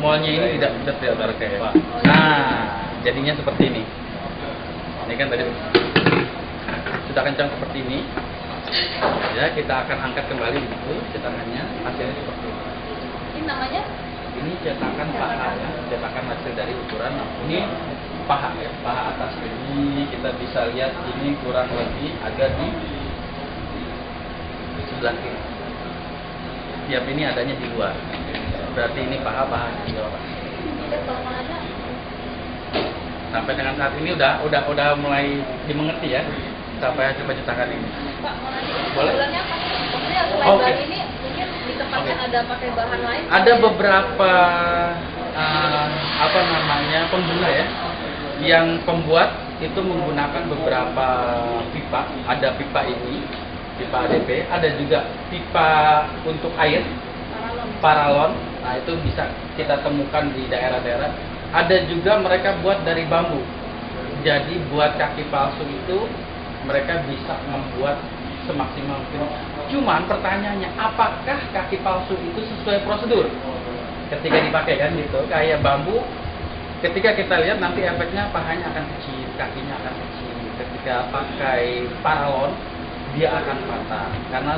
molnya ini tidak terkayak. Nah, jadinya seperti ini. Ini kan tadi sudah kencang seperti ini. Ya, kita akan angkat kembali begitu cetakannya, hasilnya seperti ini. Ini namanya? Ini cetakan paha ya, cetakan hasil dari ukuran. Ini paha ya, paha atas ini kita bisa lihat ini kurang lebih agak di sebelah kiri. Tiap ini adanya di luar. Berarti ini paha di bawah. Sampai dengan saat ini udah mulai dimengerti ya. Sampai coba cetakan ini. Pak, mau nanya, boleh? sebenarnya apa? Maksudnya selain bahan ini mungkin di tempatnya ada pakai bahan lain? Ada beberapa pengguna ya, yang pembuat itu menggunakan beberapa pipa. Ada pipa ini, pipa ADP, ada juga pipa untuk air, paralon. Nah itu bisa kita temukan di daerah-daerah. Ada juga mereka buat dari bambu. Jadi buat kaki palsu itu mereka bisa membuat semaksimal mungkin. Cuman pertanyaannya, apakah kaki palsu itu sesuai prosedur ketika dipakai kan gitu? Kayak bambu, ketika kita lihat nanti efeknya pahanya akan kecil, kakinya akan kecil. Ketika pakai paralon, dia akan patah. Karena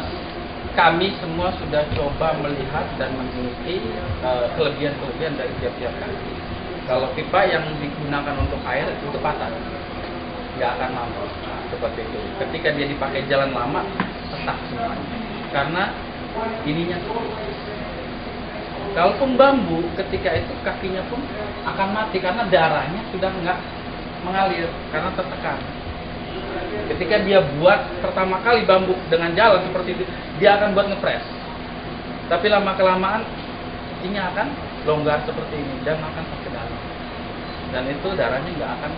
kami semua sudah coba melihat dan meneliti kelebihan-kelebihan dari tiap-tiap kaki. Kalau pipa yang digunakan untuk air itu patah, nggak akan lama. Nah, seperti itu. Ketika dia dipakai jalan lama, retak semuanya. Karena ininya. Kalau bambu, ketika itu kakinya pun akan mati karena darahnya sudah nggak mengalir karena tertekan. Ketika dia buat pertama kali bambu dengan jalan seperti itu, dia akan buat ngepres. Tapi lama kelamaan ini akan longgar seperti ini dan akan sampai dalam. Dan itu darahnya nggak akan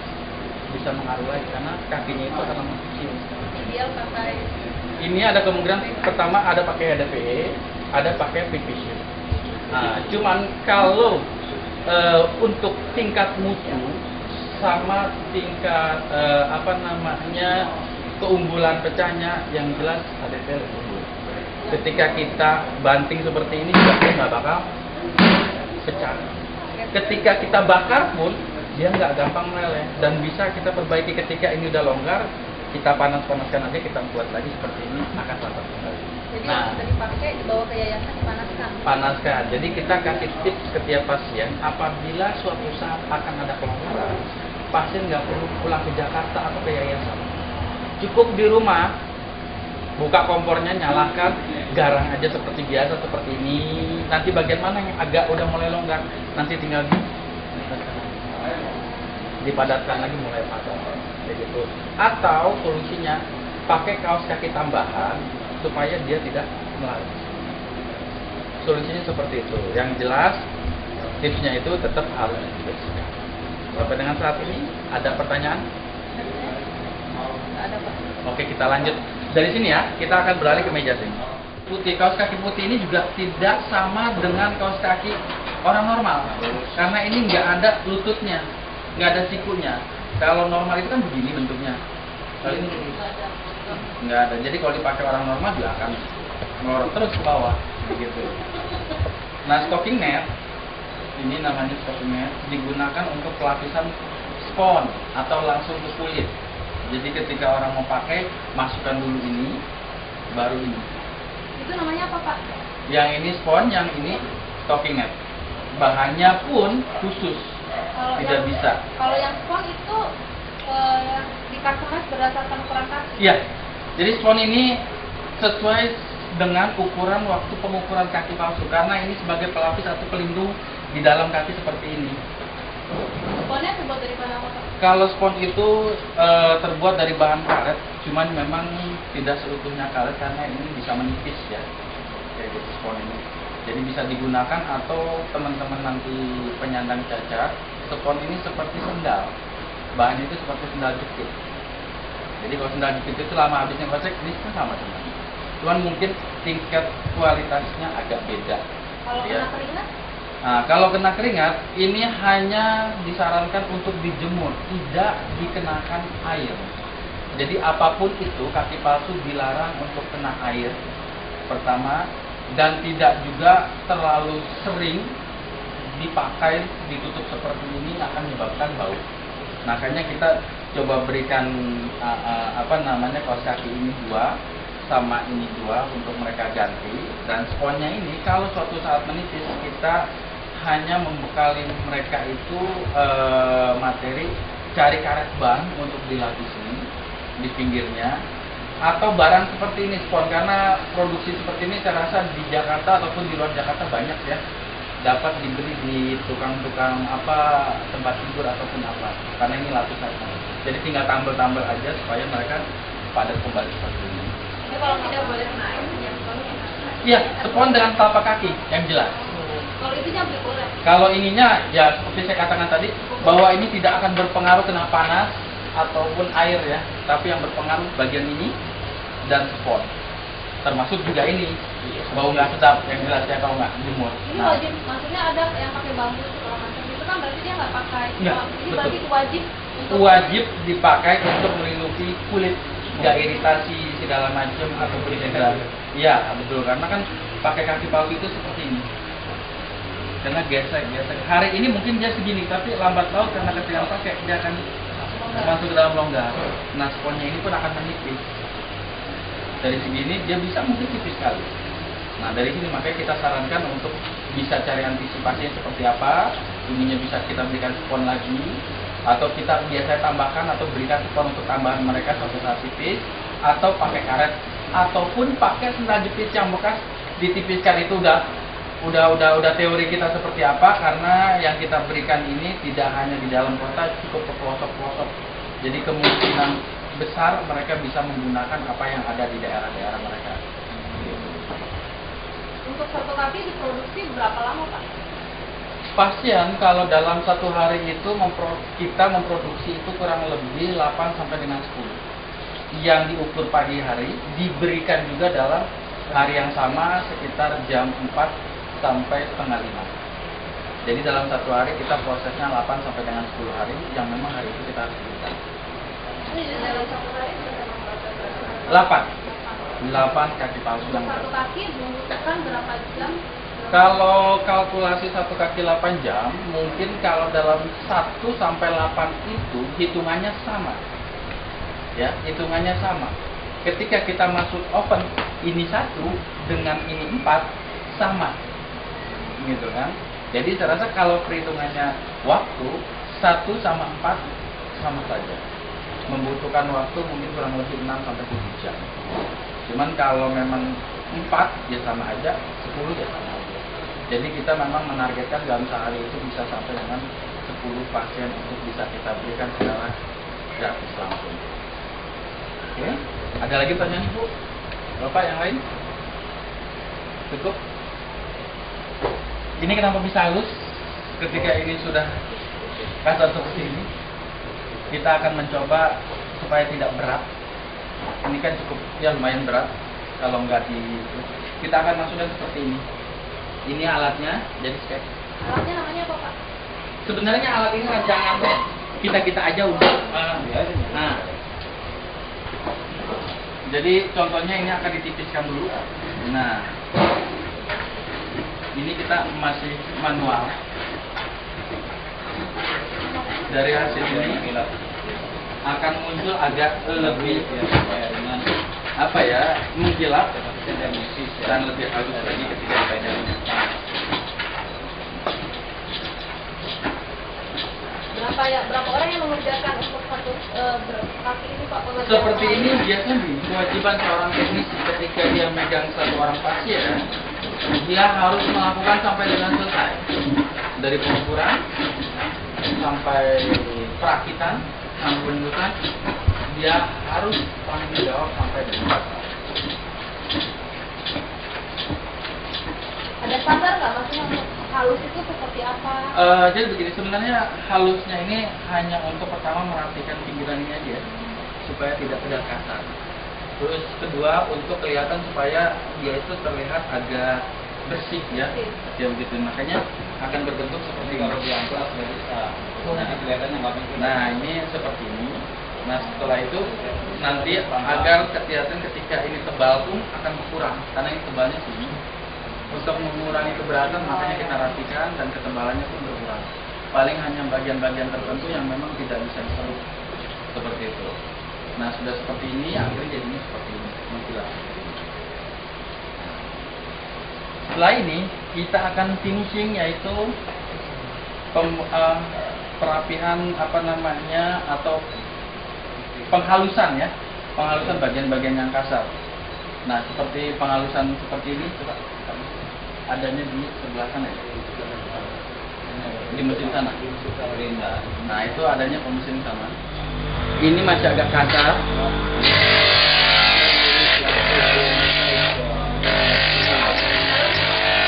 bisa mengaruh lagi karena kakinya itu akan lama kecil. Ideal pakai. Ini ada kemungkinan pertama ada pakai HDPE, ada pakai PVC. Nah, cuman kalau untuk tingkat mutu sama tingkat keunggulan pecahnya yang jelas HDPE lebih unggul. Ketika kita banting seperti ini juga nggak bakal pecah. Ketika kita bakar pun dia nggak gampang meleleh dan bisa kita perbaiki ketika ini udah longgar, kita panas-panaskan aja, kita buat lagi seperti ini akan patah kembali. Jadi Nah, yang sudah dipakai dibawa ke yayasan dipanaskan. Panaskan. Jadi kita kasih tips ke tiap pasien apabila suatu saat akan ada kelonggaran, pasien nggak perlu pulang ke Jakarta atau ke yayasan. Cukup di rumah, buka kompornya, nyalakan, garang aja seperti biasa seperti ini. Nanti bagian mana yang agak udah mulai longgar, nanti tinggal dipadatkan lagi mulai padat kayak gitu. Atau solusinya pakai kaos kaki tambahan supaya dia tidak melaris. Solusinya seperti itu. Yang jelas tipsnya itu tetap harus dibersihkan. Sampai dengan saat ini ada pertanyaan? Ada Pak. Oke, kita lanjut dari sini ya. Kita akan beralih ke meja sini. Putih, kaos kaki putih ini juga tidak sama dengan kaos kaki orang normal karena ini nggak ada lututnya, nggak ada sikunya. Kalau normal itu kan begini bentuknya. Kalau ini nggak ada. Jadi kalau dipakai orang normal juga akan melorot terus ke bawah, begitu. Nah, stocking net ini namanya stocking net digunakan untuk pelapisan spons atau langsung ke kulit. Jadi ketika orang mau pakai, masukkan dulu ini, baru ini. Itu namanya apa Pak? Yang ini spons, yang ini stocking net. Bahannya pun khusus, tidak bisa. Kalau yang spons itu di-customize berdasarkan ukuran kaki? Iya, jadi spons ini sesuai dengan ukuran waktu pengukuran kaki palsu karena ini sebagai pelapis atau pelindung di dalam kaki seperti ini. Sponsnya terbuat dari bahan apa Pak? Kalau spons itu terbuat dari bahan karet, cuman memang tidak seutuhnya karet karena ini bisa menipis ya, kayak gitu spons ini. Jadi bisa digunakan atau teman-teman nanti penyandang cacat, spons ini seperti sendal, bahannya itu seperti sendal jepit. Jadi kalau sendal jepit itu lama habisnya gocek, ini sama teman. Cuman mungkin tingkat kualitasnya agak beda. Kalau Ya. kena keringat? Nah, kalau kena keringat, ini hanya disarankan untuk dijemur, tidak dikenakan air. Jadi apapun itu, kaki palsu dilarang untuk kena air, pertama, dan tidak juga terlalu sering dipakai ditutup seperti ini akan menyebabkan bau. Makanya kita coba berikan kaos kaki ini 2 sama ini 2 untuk mereka ganti. Dan sponnya ini kalau suatu saat menipis, kita hanya membekali mereka itu materi, cari karet ban untuk dilapisi di pinggirnya, atau barang seperti ini spon, karena produksi seperti ini saya rasa di Jakarta ataupun di luar Jakarta banyak ya, dapat dibeli di tukang-tukang tempat tidur ataupun apa, karena ini lapisan. Jadi tinggal tambel-tambel aja supaya mereka padat kembali seperti ini. Jadi kalau tidak boleh kena air, yang Iya, spon dengan telapak kaki yang jelas. kalau itu nggak boleh. Kalau ininya ya seperti saya katakan tadi, bahwa ini tidak akan berpengaruh kena panas ataupun air ya, tapi yang berpengaruh bagian ini dan spon. Termasuk juga ini, bau nggak sedap yang jelas ya kalau nggak jemur. Ini wajib, maksudnya ada yang pakai bambu segala macam itu kan berarti dia nggak pakai. Nggak, Ini betul. berarti wajib. Wajib dipakai untuk melindungi kulit, nggak iritasi segala macam ataupun segala. Iya betul, karena kan pakai kaki palsu itu seperti ini. Karena gesek. Hari ini mungkin dia segini, tapi lambat laun karena ketika pakai dia akan masuk ke dalam longgar. Nah, sponnya ini pun akan menipis. Dari segini dia bisa mungkin tipis sekali. Nah, dari sini makanya kita sarankan untuk bisa cari antisipasinya seperti apa. Ininya bisa kita berikan spon lagi, atau kita biasa tambahkan atau berikan spon untuk tambahan mereka suatu saat tipis, atau pakai karet, ataupun pakai sendal jepit yang bekas ditipiskan. Itu udah teori kita seperti apa, karena yang kita berikan ini tidak hanya di dalam kota, cukup ke pelosok-pelosok. Jadi kemungkinan besar mereka bisa menggunakan apa yang ada di daerah-daerah mereka. Untuk satu kaki diproduksi berapa lama Pak? Pasien kalau dalam satu hari itu kita memproduksi itu kurang lebih 8 sampai dengan 10. Yang diukur pagi hari diberikan juga dalam hari yang sama sekitar jam 4 sampai setengah 5. Jadi dalam satu hari kita prosesnya 8 sampai dengan 10 hari, yang memang hari itu kita harus berikan. Ini dalam satu hari berapa? 8 kaki palsu yang Satu kaki membutuhkan berapa jam? kalau kalkulasi satu kaki 8 jam, mungkin kalau dalam 1 sampai 8 itu hitungannya sama. Ya, hitungannya sama. Ketika kita masuk oven, ini 1 dengan ini 4 sama. Gitu kan? Jadi saya rasa kalau perhitungannya waktu 1 sama 4 sama saja. Membutuhkan waktu mungkin kurang lebih 6 sampai 7 jam. Cuman kalau memang 4 ya sama aja, 10 ya sama aja. Jadi kita memang menargetkan dalam sehari itu bisa sampai dengan 10 pasien untuk bisa kita berikan secara gratis langsung. Oke, ada lagi pertanyaan Ibu? Bapak yang lain? Cukup? Ini kenapa bisa halus? Ketika ini sudah kasar seperti ini, kita akan mencoba supaya tidak berat. Ini kan cukup ya lumayan berat. Kalau nggak kita akan masukkan seperti ini. Ini alatnya, jadi skep. Alatnya namanya apa Pak? Sebenarnya alat ini rancangan kita aja udah. Nah, jadi contohnya ini akan ditipiskan dulu. Nah, ini kita masih manual. Dari hasil ini akan muncul agak lebih mengkilap dan lebih halus lagi ketika dipegang. Berapa orang yang mengerjakan untuk satu kaki ini Pak? Seperti ini biasanya kewajiban seorang teknisi ketika dia megang satu orang pasien, dia harus melakukan sampai dengan selesai, dari pengukuran sampai perakitan, sampai penyusutan, dia harus tanggung jawab sampai dengan selesai. Ada standar nggak maksudnya untuk halus itu seperti apa? Jadi begini, sebenarnya halusnya ini hanya untuk pertama merapikan pinggiran ini aja, supaya tidak terlihat kasar. Terus kedua untuk kelihatan supaya dia itu terlihat agak bersih ya, ya begitu. Makanya akan berbentuk seperti ini. Kalau diangkat nggak bisa. Kelihatannya nggak begitu. Nah ini seperti ini. Nah setelah itu nanti agar kelihatan ketika ini tebal pun akan berkurang karena ini tebalnya sini. Untuk mengurangi keberatan makanya kita rapikan dan ketebalannya pun berkurang. Paling hanya bagian-bagian tertentu yang memang tidak bisa diserut seperti itu. Nah sudah seperti ini akhirnya jadinya seperti ini mengkilat. Setelah ini kita akan finishing, yaitu perapian apa namanya atau penghalusan ya, penghalusan bagian-bagian yang kasar. Nah seperti penghalusan seperti ini coba adanya di sebelah sana ya, di mesin sana. Nah itu adanya di mesin sana. Ini masih agak kasar.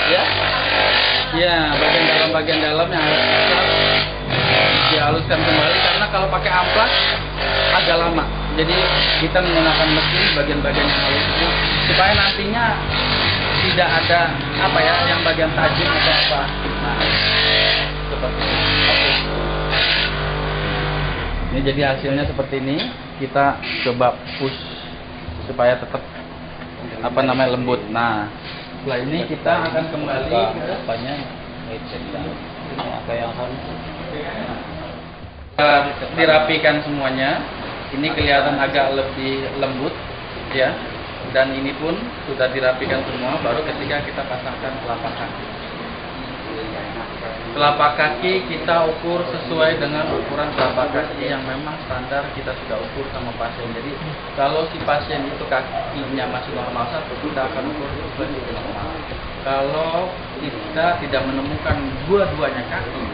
Ya, ya bagian dalam yang agak kasar dihaluskan kembali, karena kalau pakai amplas agak lama. Jadi kita menggunakan mesin bagian-bagian yang halus ini supaya nantinya tidak ada apa ya yang bagian tajam atau apa. Nah, seperti ini. Oke. Ini jadi hasilnya seperti ini. Kita coba push supaya tetap apa namanya lembut. Nah, setelah ini kita akan kembali ke apanya? Dirapikan semuanya. Ini kelihatan agak lebih lembut ya. Dan ini pun sudah dirapikan semua. Baru ketika kita pasangkan telapak kaki. Telapak kaki kita ukur sesuai dengan ukuran telapak kaki yang memang standar kita sudah ukur sama pasien. Jadi kalau si pasien itu kakinya masih normal satu, kita akan ukur sesuai dengan normal. Kalau kita tidak menemukan dua-duanya kaki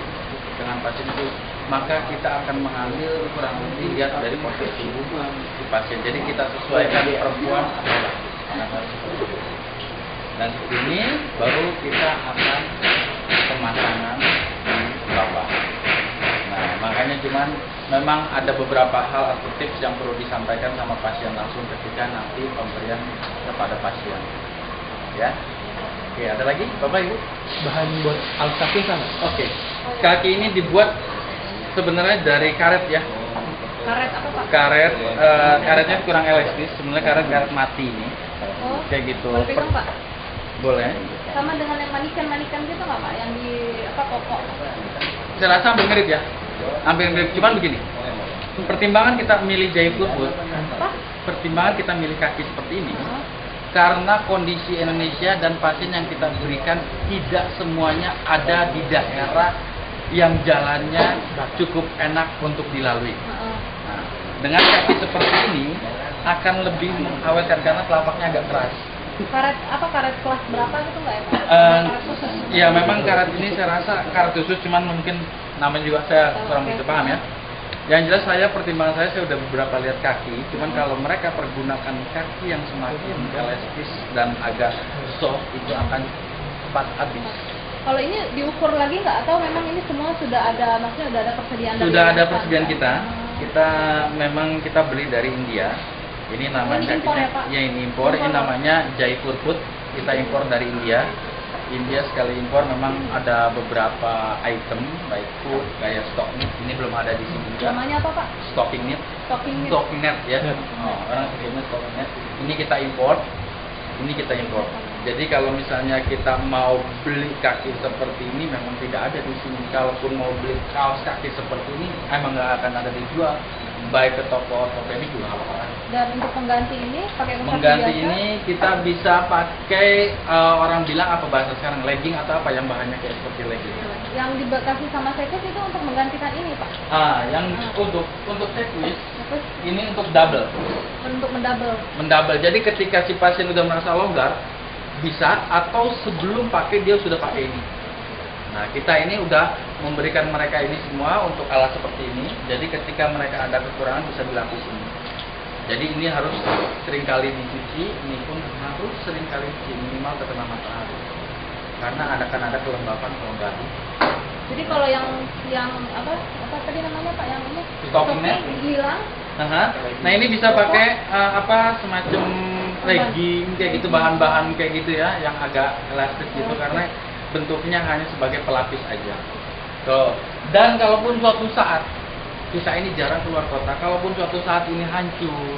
dengan pasien itu, maka kita akan mengambil kurang lebih lihat dari posisi tubuh si pasien. Jadi kita sesuaikan perempuan atau laki-laki. Dan ini baru kita akan pemasangan di bawah. Nah, makanya cuman memang ada beberapa hal atau tips yang perlu disampaikan sama pasien langsung ketika nanti pemberian kepada pasien. Ya. Oke, ada lagi Bapak Ibu? Bahan buat alas kaki sana. Oke. Kaki ini dibuat sebenarnya dari karet ya. Karet apa Pak? Karetnya kurang elastis, sebenarnya karet mati ini. Oh, Kayak gitu. boleh pegang Pak? Boleh. Sama dengan yang manikan gitu nggak Pak? Yang di apa pokok? Saya rasa hampir mirip ya. Hampir mirip, cuman begini. Pertimbangan kita milih Jaipur, Bu. Apa? Pertimbangan kita milih kaki seperti ini karena kondisi Indonesia dan pasien yang kita berikan tidak semuanya ada di daerah yang jalannya cukup enak untuk dilalui. Nah, dengan kaki seperti ini akan lebih mengawetkan karena telapaknya agak keras. Karet apa, karet kelas berapa gitu nggak ya Pak? Karet khusus? Ya memang karet ini saya rasa karet khusus, cuman mungkin namanya juga saya kurang bisa paham ya. Yang jelas pertimbangan saya sudah beberapa lihat kaki, cuman kalau mereka pergunakan kaki yang semakin elastis dan agak soft itu akan cepat habis. Kalau ini diukur lagi nggak, atau memang ini semua sudah ada, maksudnya sudah ada persediaan? Sudah ada persediaan kita. Kita memang kita beli dari India. Ini namanya ini impor ya Pak? Ya ini impor. Ini namanya Jaipur Food. Kita impor dari India. India sekali impor memang ada beberapa item baik food kayak stock meat. Ini belum ada di sini juga. Namanya apa Pak? Stocking meat. Stocking net ya. Oh, orang sebutnya stocking net. Ini kita impor. Ini kita impor. Jadi kalau misalnya kita mau beli kaki seperti ini memang tidak ada di sini. Kalaupun mau beli kaos kaki seperti ini emang nggak akan ada dijual. Baik ke toko ortopedi juga nggak apa-apa. Dan untuk pengganti ini pakai kaos kaki Mengganti biasa? ini kita bisa pakai orang bilang apa bahasa sekarang legging atau apa yang bahannya kayak seperti legging. Yang dikasih sama sekus itu untuk menggantikan ini Pak? Yang untuk sekus Terus ini untuk double. untuk mendouble. Mendouble. Jadi ketika si pasien udah merasa longgar bisa, atau sebelum pakai dia sudah pakai ini. Nah, kita ini udah memberikan mereka ini semua untuk alat seperti ini. Jadi ketika mereka ada kekurangan bisa dilapis ini. Jadi ini harus sering kali dicuci, ini pun harus sering kali dicuci, minimal terkena matahari. Karena akan ada kelembapan kelonggaran. Jadi kalau yang apa tadi namanya Pak, yang ini Stocking net. hilang, Nah ini bisa pakai semacam legging kayak gitu, bahan-bahan kayak gitu ya, yang agak elastis gitu karena bentuknya hanya sebagai pelapis aja. Tuh. Dan kalaupun suatu saat kita ini jarang keluar kota, kalaupun suatu saat ini hancur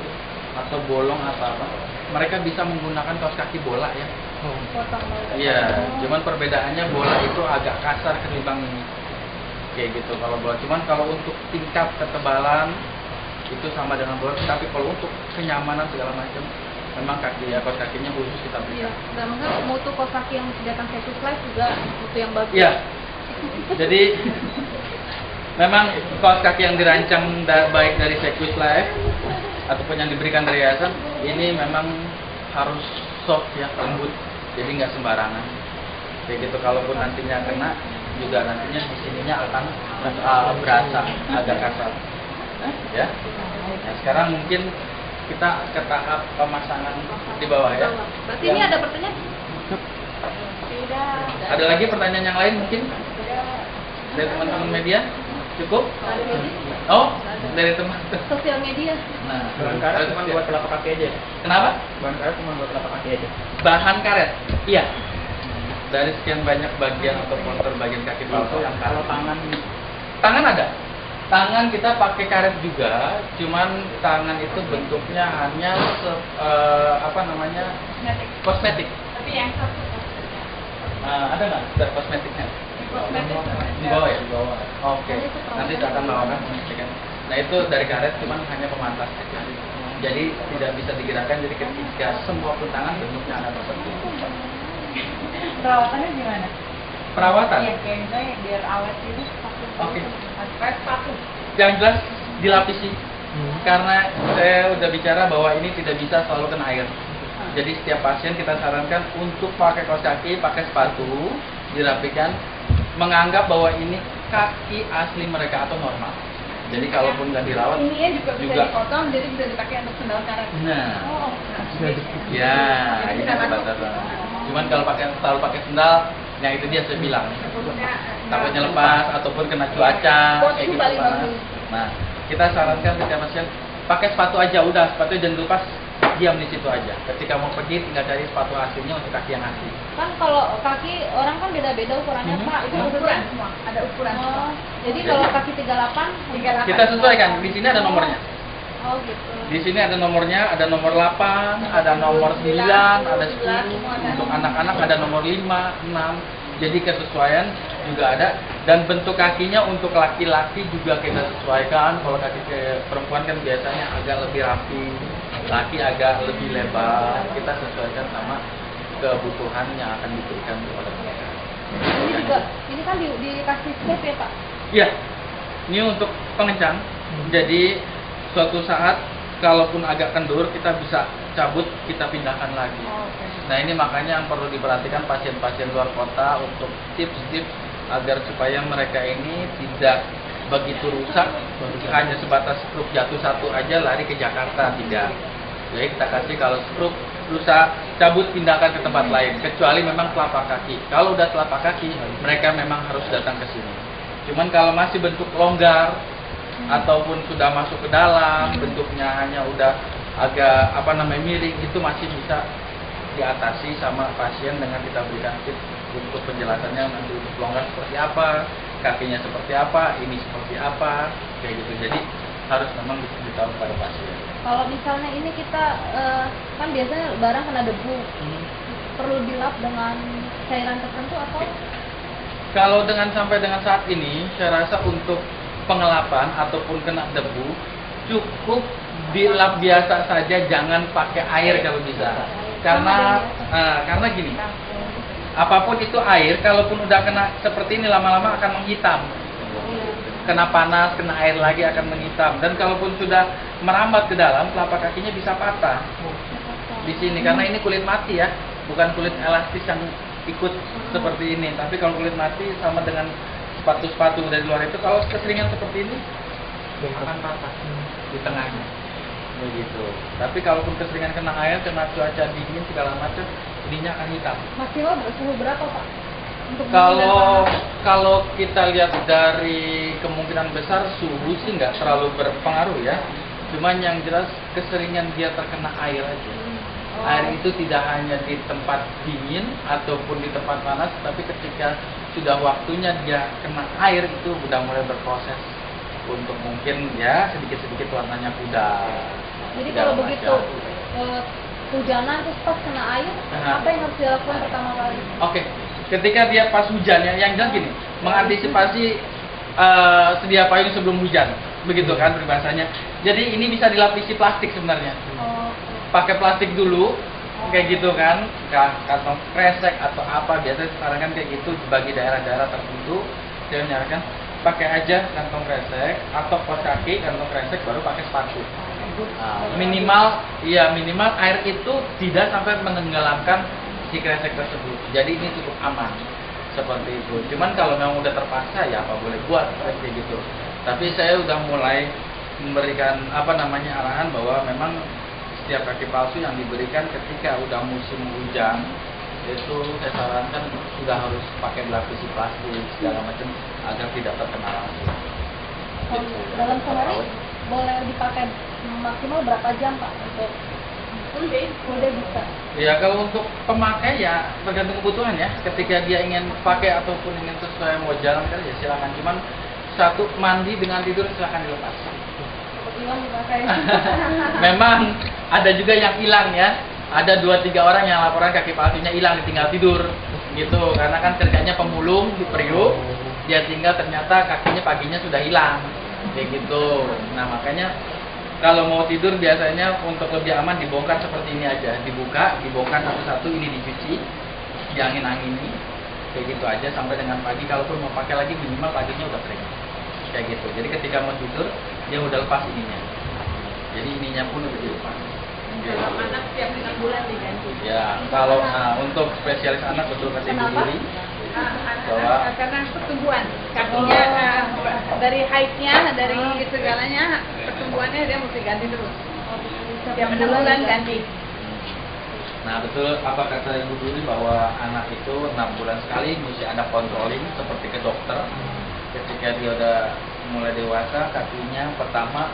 atau bolong atau apa, mereka bisa menggunakan kaos kaki bola ya. Oh. Potong bawah. Iya, cuman perbedaannya bola itu agak kasar ketimbang ini. Kayak gitu kalau bola. Cuman kalau untuk tingkat ketebalan itu sama dengan bola, tapi kalau untuk kenyamanan segala macam memang kaos kakinya khusus kita Iya. berikan. Dan mungkin mutu kaos kaki yang disediakan Secus Life juga mutu yang bagus. Iya. Jadi memang kaos kaki yang dirancang baik dari Secus Life ataupun yang diberikan dari yayasan ini memang harus soft ya, lembut. Jadi nggak sembarangan. Kayak gitu, kalaupun nantinya kena juga nantinya di sininya akan berasa agak kasar. Ya. Nah, sekarang mungkin kita ke tahap pemasangan di bawah ya. Berarti ini ada pertanyaan? Tidak. Ada lagi pertanyaan yang lain mungkin dari teman-teman media? Cukup? Oh, dari teman. Sosial media. Nah, Bahan karet cuma buat telapak kaki aja. kenapa? Bahan karet cuma buat telapak kaki aja. Bahan karet. Iya. Dari sekian banyak bagian atau kontur bagian kaki palsu yang Kalau karet. tangan Tangan ada. Tangan kita pakai karet juga, cuman tangan itu bentuknya hanya kosmetik. Tapi yang satu Ada nggak dari kosmetiknya? Di bawah ya? Di bawah. Oke. Nanti saya akan bawakan pengecekan. Nah itu dari karet, cuman hanya pemantas saja. Jadi tidak bisa digerakkan. Jadi ketika semua pun tangan bentuknya ada seperti itu. Perawatannya gimana? Perawatan. Iya, kayak misalnya biar awet itu pakai Oke. pakai sepatu. Yang jelas dilapisi. Karena saya udah bicara bahwa ini tidak bisa selalu kena air. Jadi setiap pasien kita sarankan untuk pakai kaos kaki, pakai sepatu, dirapikan, menganggap bahwa ini kaki asli mereka atau normal. Jadi kalaupun nggak dirawat, Ininya juga bisa juga. dipotong, jadi bisa dipakai untuk sendal karet. Nah, Oh, ya ini batasan. Cuman kalau selalu pakai sendal, yang itu dia saya bilang, takutnya lepas ataupun kena cuaca, kayak gitu panas. Nah, kita sarankan setiap pasien pakai sepatu aja udah, sepatu jangan dilepas, diam di situ aja. Ketika mau pergi tinggal cari sepatu aslinya untuk kaki yang asli. kan kalau kaki orang kan beda-beda ukurannya Pak. Itu ukuran semua, ada ukuran semua. Oh, jadi kalau kaki 38, 38. Kita sesuaikan, di sini ada nomornya. Oh gitu. Di sini ada nomornya, ada nomor 8, ada nomor 9, ada 10. Untuk anak-anak ada nomor 5, 6. Jadi kesesuaian juga ada, dan bentuk kakinya untuk laki-laki juga kita sesuaikan. Kalau kaki ke perempuan kan biasanya agak lebih rapi, laki agak lebih lebar. Kita sesuaikan sama kebutuhan yang akan diberikan kepada mereka. Ini juga, ini kan dikasih step ya Pak. Iya, ini untuk pengencang. Jadi suatu saat kalaupun agak kendur kita bisa cabut, kita pindahkan lagi. Oke. Nah ini makanya yang perlu diperhatikan pasien-pasien luar kota untuk tips-tips agar supaya mereka ini tidak begitu rusak, hanya sebatas stroke jatuh satu aja lari ke Jakarta, tidak. Jadi kita kasih kalau stroke rusak, cabut pindahkan ke tempat lain, kecuali memang telapak kaki. Kalau udah telapak kaki, mereka memang harus datang ke sini. Cuman kalau masih bentuk longgar ataupun sudah masuk ke dalam, bentuknya hanya udah agak miring, itu masih bisa diatasi sama pasien dengan kita berikan tips untuk penjelasannya nanti untuk longgar seperti apa, kakinya seperti apa, ini seperti apa, kayak gitu. Jadi harus memang diberitahu kepada pasien. Kalau misalnya ini kita kan biasanya barang kena debu, perlu dilap dengan cairan tertentu atau? Kalau sampai dengan saat ini, saya rasa untuk pengelapan ataupun kena debu cukup dilap biasa saja, jangan pakai air kalau bisa. Karena gini, apapun itu air, kalaupun udah kena seperti ini lama-lama akan menghitam. Kena panas, kena air lagi akan menghitam. Dan kalaupun sudah merambat ke dalam, telapak kakinya bisa patah di sini. Karena ini kulit mati ya, bukan kulit elastis yang ikut seperti ini. Tapi kalau kulit mati sama dengan sepatu-sepatu dari luar itu, kalau keseringan seperti ini akan patah di tengahnya. Begitu. Tapi kalaupun keseringan kena air, kena cuaca dingin segala macam, ininya akan hitam. Maksimal suhu berapa Pak? Untuk Kalau kita lihat dari kemungkinan besar suhu sih nggak terlalu berpengaruh ya. Cuman yang jelas keseringan dia terkena air aja. Air itu tidak hanya di tempat dingin ataupun di tempat panas, tapi ketika sudah waktunya dia kena air itu udah mulai berproses untuk mungkin ya sedikit-sedikit warnanya pudar. Jadi segala kalau begitu macam. hujanan terus pas kena air, Aha. apa yang harus dilakukan pertama kali? Oke, ketika dia pas hujan ya, yang jelas gini, mengantisipasi sedia payung sebelum hujan, begitu kan peribahasanya. Jadi ini bisa dilapisi plastik sebenarnya. Oh, Pakai plastik dulu, kayak gitu kan, kantong kresek atau apa, biasanya sekarang kan kayak gitu bagi daerah-daerah tertentu. Saya menyarankan pakai aja kantong kresek atau kaos kaki kantong kresek baru pakai sepatu. Minimal air itu tidak sampai menenggelamkan si kresek tersebut. Jadi ini cukup aman seperti itu. Cuman kalau memang udah terpaksa ya apa boleh buat kayak gitu. Tapi saya udah mulai memberikan arahan bahwa memang setiap kaki palsu yang diberikan ketika udah musim hujan itu saya sarankan sudah harus pakai belapisi plastik segala macam agar tidak terkena langsung. Gitu. dalam sehari boleh dipakai maksimal berapa jam Pak untuk full day bisa? Ya kalau untuk pemakai ya tergantung kebutuhan ya. Ketika dia ingin pakai ataupun ingin sesuai mau jalan kan ya silakan. Cuman satu mandi dengan tidur silakan dilepas. Seperti hilang dipakai. Memang ada juga yang hilang ya. Ada 2-3 orang yang laporan kaki palsunya hilang ditinggal tidur gitu. Karena kan kerjanya pemulung di Priuk, dia tinggal ternyata kakinya paginya sudah hilang kayak gitu. Nah makanya kalau mau tidur biasanya untuk lebih aman dibongkar seperti ini aja, dibuka, dibongkar satu-satu, ini dicuci, diangin-angini, kayak gitu aja sampai dengan pagi. Kalaupun mau pakai lagi minimal paginya udah kering, kayak gitu. Jadi ketika mau tidur dia udah lepas ininya, jadi ininya pun udah dilepas. Kalau anak tiap 6 bulan diganti. Ya kalau untuk spesialis anak betul kata Ibu Kenapa? Duri, Bahwa karena pertumbuhan kakinya dari height-nya, dari segalanya, pertumbuhannya dia mesti ganti terus. Tiap 6 bulan ganti. nah betul apa kata Ibu Duri bahwa anak itu 6 bulan sekali mesti ada controlling seperti ke dokter. Ketika dia udah mulai dewasa, kakinya pertama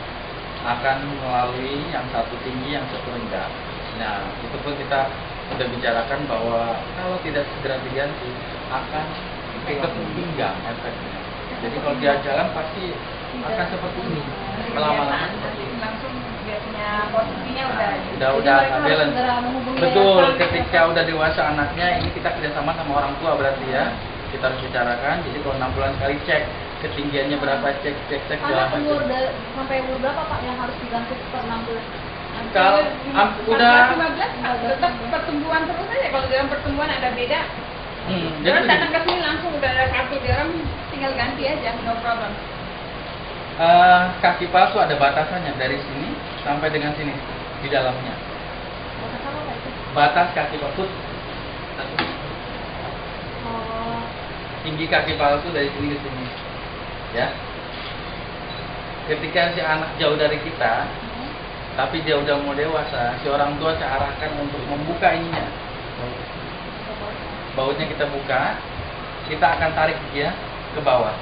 akan melalui yang satu tinggi, yang satu rendah. Nah itu pun kita sudah bicarakan bahwa kalau tidak segera diganti akan ikut pinggang efeknya. Jadi kalau dia jalan pasti akan seperti ini, lama-lama seperti ini. Langsung dia punya posisinya udah. Udah mereka harus balance. segera menghubungi Betul, yayasan. ketika udah dewasa anaknya ini kita kerjasama sama orang tua berarti ya. Kita harus bicarakan. Jadi kalau 6 bulan sekali cek ketinggiannya berapa, cek segala Anak umur macam. sampai umur berapa Pak yang harus diganti per 6 bulan? Kalau udah 15 tetap pertumbuhan terus aja. Kalau dalam pertumbuhan ada beda, jadi terus begini. datang ke sini langsung udah ada satu, dia orang tinggal ganti aja, no problem. Kaki palsu ada batasannya dari sini sampai dengan sini di dalamnya. Batasan apa itu? Batas kaki palsu Oh, tinggi kaki palsu dari sini ke sini. Ya. Ketika si anak jauh dari kita, tapi dia udah mau dewasa, si orang tua saya arahkan untuk membuka ininya. Bautnya kita buka, kita akan tarik dia ke bawah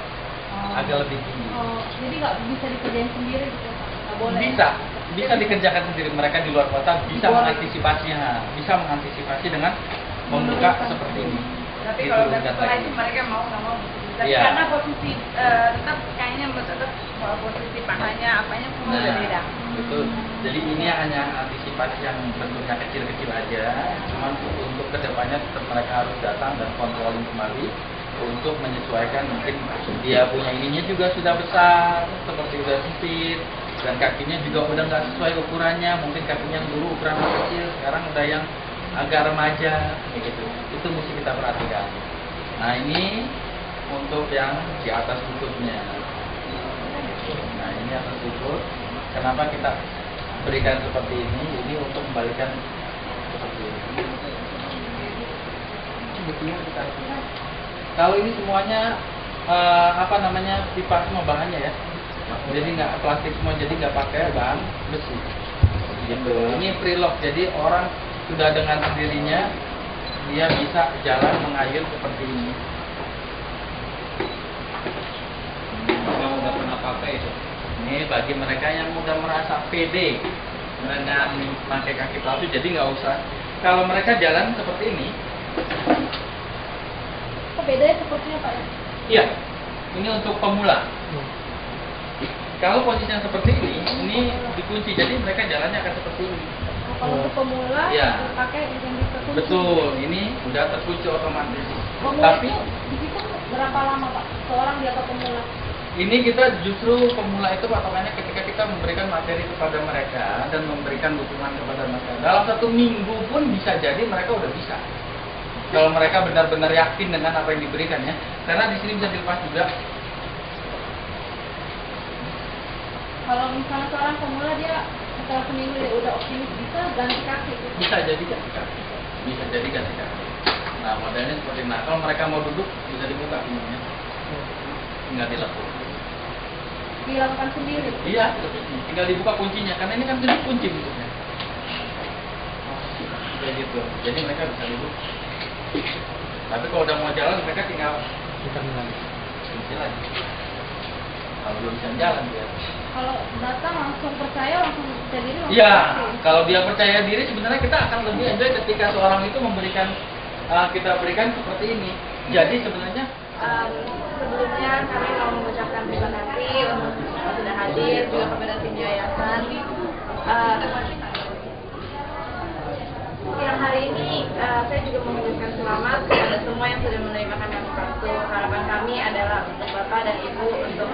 agak lebih tinggi. Oh, jadi nggak bisa dikerjain sendiri gitu Pak? Nggak boleh? Bisa dikerjakan sendiri. Mereka di luar kota bisa Boleh. mengantisipasi dengan membuka seperti ini. Tapi Itu kalau udah udah setelah tadi. itu mereka mau nggak mau. Tapi Iya. karena posisi tetap kayaknya tetap posisi pahanya apanya semua udah beda. Betul. Jadi ini hanya antisipasi yang bentuknya kecil-kecil aja. Cuman untuk kedepannya tetap mereka harus datang dan controlling kembali untuk menyesuaikan. Mungkin dia punya ininya juga sudah besar, seperti udah sempit, dan kakinya juga udah nggak sesuai ukurannya. Mungkin kakinya yang dulu ukuran kecil, sekarang udah yang agak remaja, kayak gitu. Itu mesti kita perhatikan. Nah ini untuk yang di atas lututnya. Nah ini atas lutut. Kenapa kita berikan seperti ini? Ini untuk kembalikan seperti ini. Buktinya kita. Kalau ini semuanya pipa semua bahannya ya. Jadi nggak plastik semua, jadi nggak pakai bahan besi. Gitu. Ini prelock, jadi orang sudah dengan sendirinya dia bisa jalan mengayun seperti ini. Yang udah pernah pakai itu. Ini bagi mereka yang udah merasa pede dengan memakai kaki palsu, jadi nggak usah. Kalau mereka jalan seperti ini, Kok bedanya sepertinya Pak ya? iya, ini untuk pemula. Kalau posisinya seperti ini dikunci, jadi mereka jalannya akan seperti ini. Kalau untuk pemula Iya. pakai yang terkunci. Betul, ini udah terkunci otomatis. Pemula Tapi itu di situ berapa lama Pak? Seorang dia ke pemula? ini kita justru pemula itu patokannya ketika kita memberikan materi kepada mereka dan memberikan dukungan kepada mereka. Dalam 1 minggu pun bisa jadi mereka udah bisa. Kalau mereka benar-benar yakin dengan apa yang diberikan ya. Karena di sini bisa dilepas juga. Kalau misalnya seorang pemula dia setelah seminggu dia udah optimis bisa ganti kaki. Bisa jadi ganti kaki. Bisa jadi ganti kaki. Nah modelnya seperti ini. Nah kalau mereka mau duduk bisa dibuka pintunya. Tinggal dilepuk. Dilakukan sendiri. Iya, tinggal dibuka kuncinya. Karena ini kan kunci bentuknya. Kayak gitu. Jadi mereka bisa duduk. Tapi kalau udah mau jalan mereka tinggal kunci lagi. Kalau belum bisa jalan dia. Kalau datang langsung percaya langsung bisa diri langsung Iya, kaki. kalau dia percaya diri sebenarnya kita akan lebih enjoy ketika seorang itu memberikan kita berikan seperti ini. Jadi sebenarnya Sebelumnya kami mau mengucapkan terima kasih untuk sudah hadir juga kepada tim yayasan. Siang hari ini saya juga mengucapkan selamat kepada semua yang sudah menerima kami palsu. Harapan kami adalah untuk Bapak dan Ibu untuk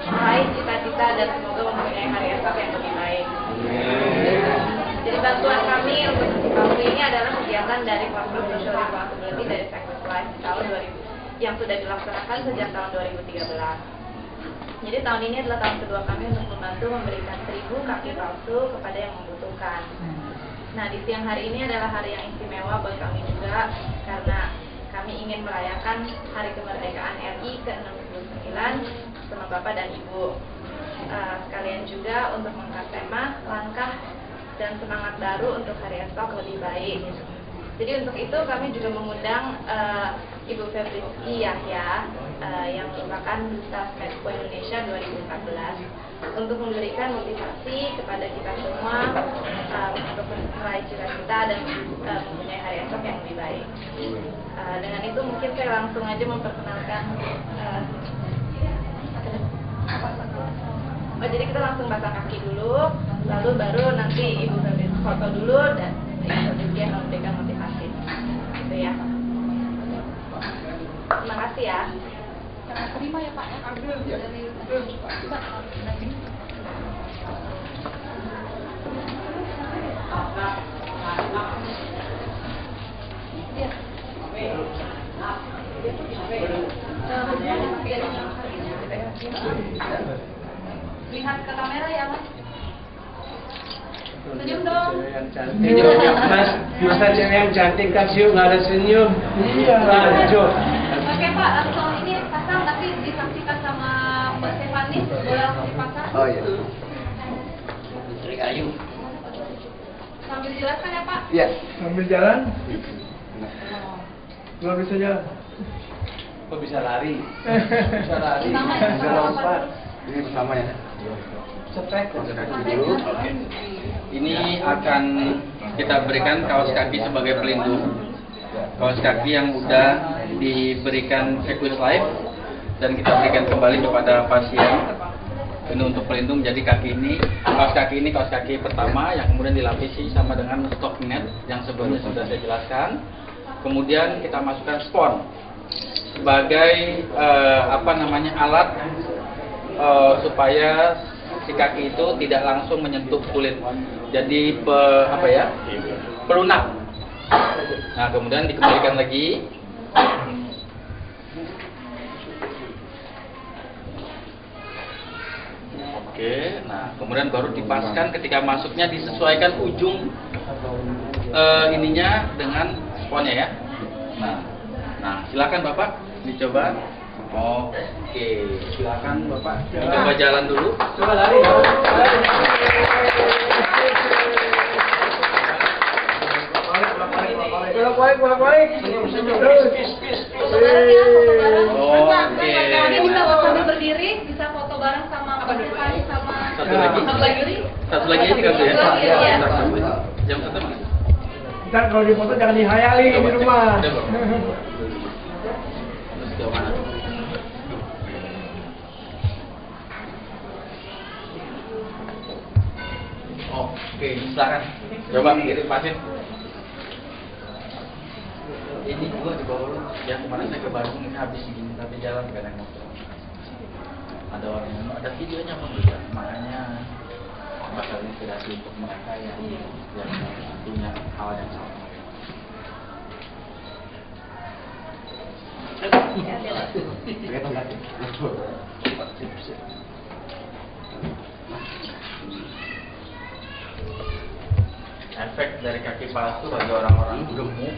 meraih cita-cita dan semoga mempunyai hari esok yang lebih baik. Jadi bantuan kami untuk nasi palsu ini adalah kegiatan dari Corporate Social Responsibility dari Second Life tahun 2000 yang sudah dilaksanakan sejak tahun 2013. Jadi tahun ini adalah tahun kedua kami untuk membantu memberikan 1000 kaki palsu kepada yang membutuhkan. Nah di siang hari ini adalah hari yang istimewa buat kami juga karena kami ingin merayakan Hari Kemerdekaan RI ke-69 bersama Bapak dan Ibu. Sekalian juga untuk mengangkat tema langkah dan semangat baru untuk hari esok lebih baik. Jadi untuk itu kami juga mengundang Ibu Febriski Yahya yang merupakan Duta Medco Indonesia 2014 untuk memberikan motivasi kepada kita semua untuk meraih cita-cita dan mempunyai hari esok yang lebih baik. Dengan itu mungkin saya langsung aja memperkenalkan. Jadi kita langsung basah kaki dulu, lalu baru nanti Ibu Febriski foto dulu dan Ibu Febriski yang memberikan motivasi. Gitu ya. Terima kasih ya. Terima ya Pak ya. Dari lihat ke kamera ya Mas. Senyum dong. Mas, masa cewek yang cantik kan siu nggak ada senyum. Iya. Lanjut. Oke Pak, langsung ini pasang tapi disaksikan sama Mbak Stephanie. Boleh langsung dipasang? Oh iya. kayu. Sambil dijelaskan ya Pak. Iya. Sambil jalan. Nggak bisa jalan. Kok bisa lari? Bisa lari. Pertama ya, Bisa Pak. lompat. Ini pertama ya. Setrek. Dulu. Oke. Ini akan kita berikan kaos kaki sebagai pelindung. Kaos kaki yang udah diberikan Equus Life dan kita berikan kembali kepada pasien. Ini untuk pelindung. Jadi kaos kaki pertama yang kemudian dilapisi sama dengan stock net yang sebelumnya sudah saya jelaskan. Kemudian kita masukkan spon sebagai alat supaya si kaki itu tidak langsung menyentuh kulit. Jadi pelunak. Nah, kemudian dikembalikan lagi. Oke, nah kemudian baru dipaskan. Ketika masuknya disesuaikan ujung ininya dengan sponnya ya. Nah, silakan Bapak dicoba. Oke, silakan Bapak dicoba jalan dulu. Coba lari. Bolak-balik. Foto bareng ya, foto bareng. Oke. Ini bisa sambil berdiri, bisa foto bareng sama Mbak Stephanie sama Satu lagi. Satu lagi aja kan ya? Satu lagi, iya. Jam satu mana? Ntar kalau di foto jangan dihayali di rumah. Udah, Bang. Terus ke mana? Oh, Oke, silakan. Coba pasin. Ini gua di bawah lu. Yang kemarin saya ke Bandung ini habis gini tapi jalan gak naik motor. Ada orang yang ada videonya pun juga. Makanya bakal inspirasi untuk mereka yang punya hal yang sama. Efek dari kaki palsu bagi orang-orang gemuk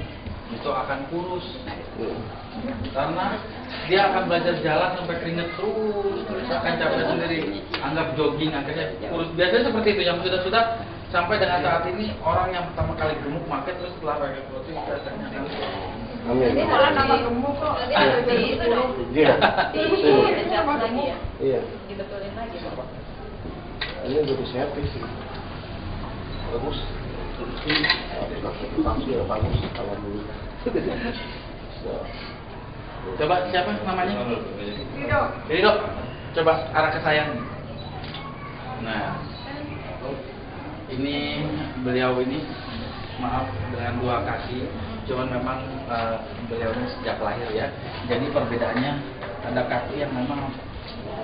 itu akan kurus karena dia akan belajar jalan sampai keringet terus akan capek sendiri, anggap jogging akhirnya kurus. Biasanya seperti itu yang sudah sampai dengan saat ini orang yang pertama kali gemuk makan terus setelah pakai protein biasanya kan. Ini malah tambah gemuk kok. Berarti itu dong. Iya. Diadjust lagi ya. Iya. Dibetulin lagi. Ini udah servis sih. Bagus. Bagus. Alhamdulillah. Coba siapa namanya? Ridho. Coba arah ke saya. Nah, ini beliau ini maaf dengan dua kaki, cuman memang beliau ini sejak lahir ya. Jadi perbedaannya ada kaki yang memang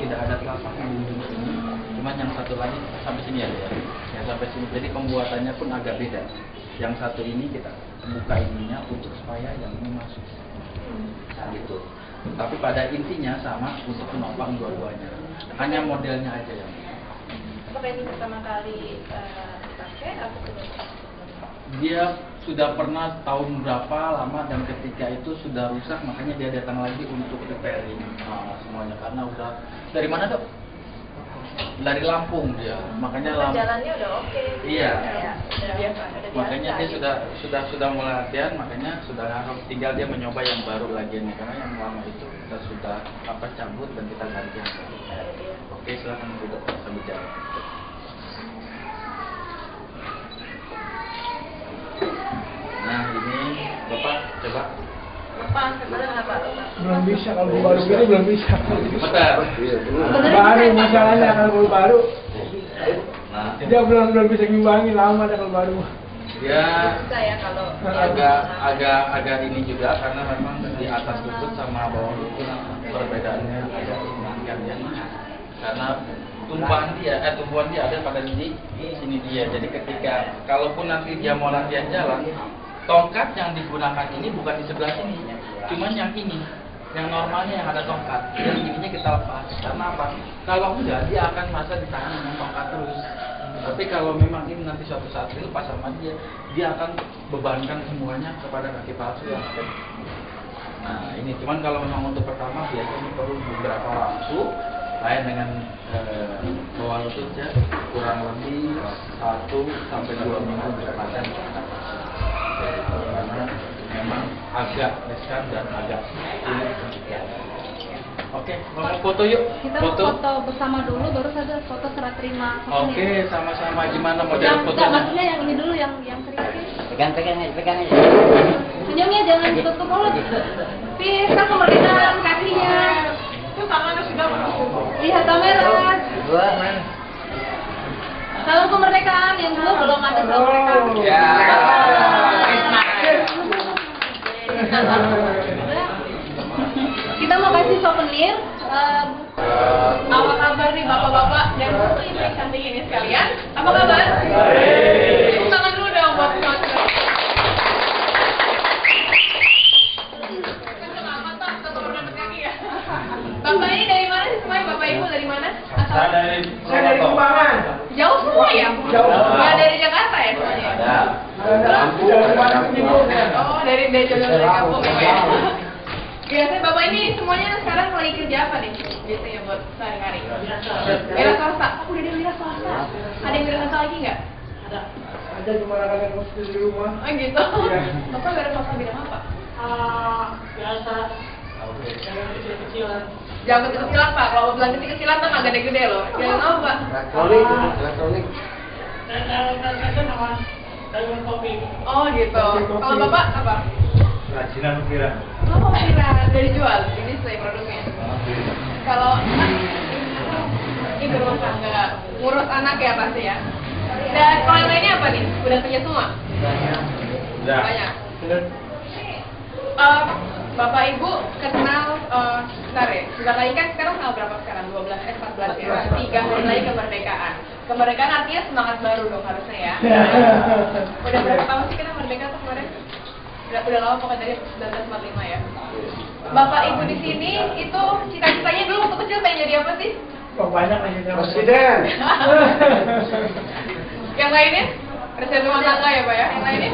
tidak ada telapaknya di ujung sini, cuman yang satu lagi sampai sini ya, yang sampai sini. Jadi pembuatannya pun agak beda. Yang satu ini kita buka ininya untuk supaya yang ini masuk, gitu. Tapi pada intinya sama untuk menopang dua-duanya. Hanya modelnya aja yang. Apakah ini pertama kali dipakai atau sudah? Dia sudah pernah tahun berapa lama dan ketika itu sudah rusak, makanya dia datang lagi untuk repairing semuanya karena udah dari mana dok? Dari Lampung dia, makanya Lampung. Jalannya udah oke. Iya. Udah biasa. Makanya dia sudah mulai latihan, makanya sudah harus tinggal dia mencoba yang baru lagi nih karena yang lama itu kita sudah cabut dan kita ganti yang baru. Oke, silakan duduk bisa bicara. Nah ini Bapak coba. Bapak sebenarnya apa? Belum bisa kalau baru gini belum bisa. Bentar. Baru masalahnya kalau baru. Nah, Dia belum bisa ngimbangi lama dah kalau baru. dia Bisa ya kalau agak ini juga karena memang di atas lutut sama bawah lutut perbedaannya agak signifikan ya. Karena tumbuhan dia ada pada di sini dia. Jadi ketika kalaupun nanti dia mau latihan jalan, tongkat yang digunakan ini bukan di sebelah sini, cuman yang ini, yang normalnya yang ada tongkat. Yang ininya kita lepas. Karena apa? Kalau enggak dia akan masa di tangan dengan tongkat terus. Tapi kalau memang ini nanti suatu saat dilepas sama dia akan bebankan semuanya kepada kaki palsu yang ada. Nah ini cuman kalau memang untuk pertama biasanya perlu beberapa waktu. Lain dengan bawah lutut ya, kurang lebih 1 sampai 2 minggu berlatihan karena memang agak riskan dan agak sulit untuk diatur. Oke, mau foto yuk. Kita mau foto bersama dulu, baru saja foto serah terima. Oke, sama-sama gimana model Enggak, fotonya? maksudnya yang ini dulu, yang serius. Pegang aja. Senyumnya jangan ditutup mulut. Bisa kemerdekaan kakinya. itu tangannya sudah masuk. Lihat kamera. Salam kemerdekaan yang dulu belum ada salam kemerdekaan. Ya. Kita mau kasih souvenir. Apa kabar nih bapak-bapak dan tentu ibu yang cantik ini sekalian? Apa kabar? Baik. Tangan dulu dong buat teman-teman. Bapak ini dari mana sih semuanya? Bapak ibu dari mana? Saya dari Kembangan. Jauh semua ya? Jauh. Nggak dari Jakarta ya semuanya? Oh dari jalur dari kampung ya? Biasanya bapak ini semuanya sekarang lagi kerja apa nih? Biasanya buat sehari-hari? Wira swasta. Oh udah wira swasta. Ada yang wira swasta lagi nggak? Ada cuma anak-anak mesti di rumah. Oh gitu. Bapak wira swasta bidang apa? Biasa. Kecil-kecilan. Jangan kecil-kecilan pak. Kalau bilang kecil-kecilan tuh nggak gede-gede loh. Jangan apa pak? Elektronik. Sama kayuan kopi. Oh gitu. Kalau bapak apa? Kerajinan ukiran. Oh kira dari jual. Ini display produknya. Kalau ibu rumah tangga ngurus anak ya pasti ya. Dan kalau yang lainnya apa nih? Udah punya semua? Udah. Banyak. Bapak Ibu kenal, bentar ya, sebentar lagi kan sekarang tanggal berapa sekarang? 14 ya? 3 hari lagi kemerdekaan. Kemerdekaan artinya semangat baru dong harusnya ya. Udah berapa tahun sih kita merdeka tuh kemarin? Udah lama pokoknya dari 1945 ya. Bapak Ibu di sini itu cita-citanya dulu waktu kecil pengen jadi apa sih? Banyak aja. Presiden. Yang lainnya? Presiden rumah tangga ya Pak ya? Yang lainnya?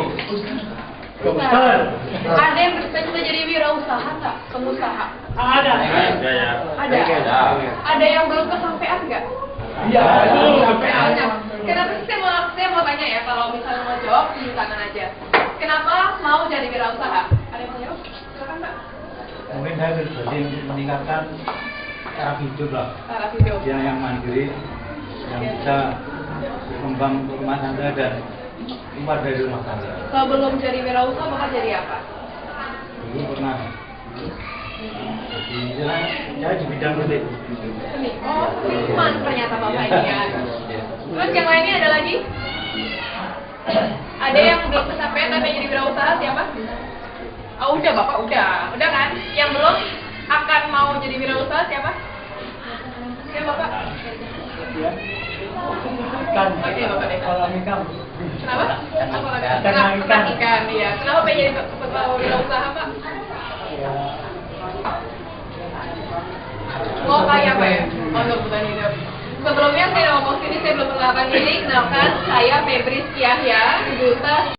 Dokter. Ada yang bercita-cita jadi wirausaha nggak? Pengusaha? Ada. Ada. Ada yang belum kesampaian nggak? Iya. Banyak. Kenapa sih saya mau tanya ya, kalau misalnya mau jawab di tangan aja. Kenapa mau jadi wirausaha? Ada yang mau jawab? Silakan Mbak. Mungkin saya berarti meningkatkan taraf hidup lah, Taraf hidup. yang mandiri, yang bisa berkembang rumah tangga dan keluar dari rumah tangga. Sebelum jadi wirausaha, Bapak jadi apa? Dulu pernah jadi saya di bidang musik. Seni. Oh, seniman ternyata Bapak ini ya. Terus yang lainnya ada lagi? Ada yang belum kesampaian tapi jadi wirausaha siapa? Oh udah Bapak udah kan? Yang belum akan mau jadi wirausaha siapa? Siapa Bapak? Ikan. Oke Bapak deh. Kolam ikan. Kenapa? Apa lagi? Ikan. Kenapa ikan? Iya. Kenapa pengen jadi wirausaha Pak? Oh kayak apa ya? Oh kebutuhan hidup. Sebelumnya saya ngomong sini saya belum perkenalkan diri. Kenalkan saya Febri Yahya, duta